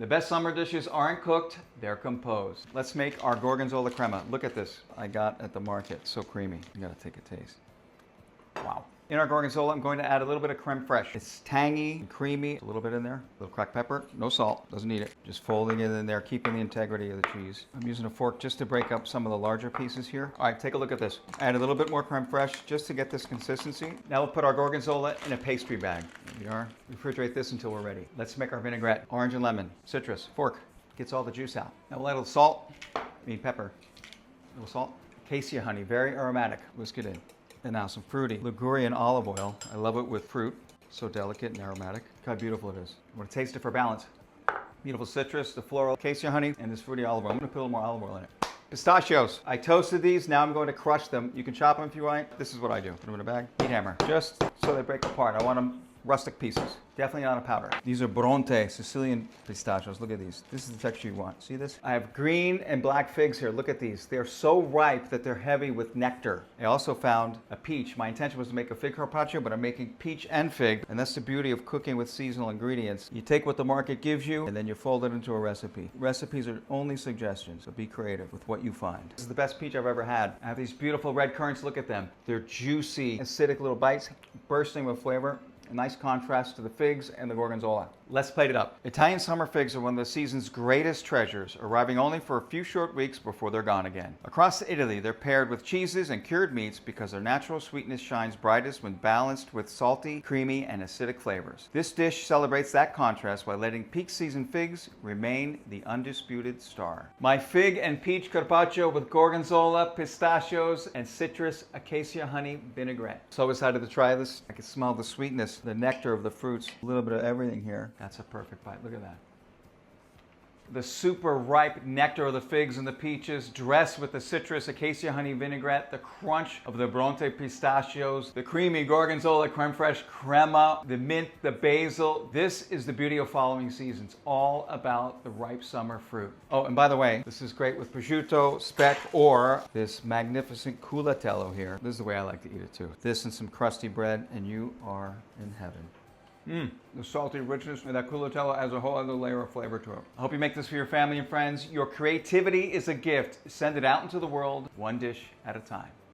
The best summer dishes aren't cooked, they're composed. Let's make our gorgonzola crema. Look at this. I got at the market. So creamy. You gotta take a taste. Wow. In our gorgonzola, I'm going to add a little bit of creme fraiche. It's tangy and creamy. A little bit in there. A little cracked pepper. No salt. Doesn't need it. Just folding it in there, keeping the integrity of the cheese. I'm using a fork just to break up some of the larger pieces here. All right, take a look at this. Add a little bit more creme fraiche just to get this consistency. Now we'll put our gorgonzola in a pastry bag. There we are. Refrigerate this until we're ready. Let's make our vinaigrette. Orange and lemon. Citrus. Fork. Gets all the juice out. Now we'll add a little salt. Pepper. A little salt. Acacia honey. Very aromatic. Whisk it in. And now some fruity Ligurian olive oil. I love it with fruit. So delicate and aromatic. Look how beautiful it is. I want to taste it for balance. Beautiful citrus, the floral acacia honey, and this fruity olive oil. I'm going to put a little more olive oil in it. Pistachios. I toasted these. Now I'm going to crush them. You can chop them if you want. This is what I do. Put them in a bag. Heat hammer. Just so they break apart. I want them rustic pieces. Definitely not a powder. These are Bronte, Sicilian pistachios. Look at these. This is the texture you want. See this? I have green and black figs here. Look at these. They're so ripe that they're heavy with nectar. I also found a peach. My intention was to make a fig carpaccio, but I'm making peach and fig. And that's the beauty of cooking with seasonal ingredients. You take what the market gives you, and then you fold it into a recipe. Recipes are only suggestions, so be creative with what you find. This is the best peach I've ever had. I have these beautiful red currants. Look at them. They're juicy, acidic little bites, bursting with flavor. A nice contrast to the figs and the gorgonzola. Let's plate it up. Italian summer figs are one of the season's greatest treasures, arriving only for a few short weeks before they're gone again. Across Italy, they're paired with cheeses and cured meats because their natural sweetness shines brightest when balanced with salty, creamy, and acidic flavors. This dish celebrates that contrast while letting peak season figs remain the undisputed star. My fig and peach carpaccio with gorgonzola, pistachios, and citrus acacia honey vinaigrette. So excited to try this. I can smell the sweetness, the nectar of the fruits, a little bit of everything here. That's a perfect bite. Look at that. The super ripe nectar of the figs and the peaches, dressed with the citrus acacia honey vinaigrette, the crunch of the Bronte pistachios, the creamy gorgonzola creme fraiche crema, the mint, the basil. This is the beauty of following seasons, all about the ripe summer fruit. Oh, and by the way, this is great with prosciutto, speck, or this magnificent culatello here. This is the way I like to eat it too. This and some crusty bread, and you are in heaven. The salty richness of that culatello adds a whole other layer of flavor to it. I hope you make this for your family and friends. Your creativity is a gift. Send it out into the world, one dish at a time.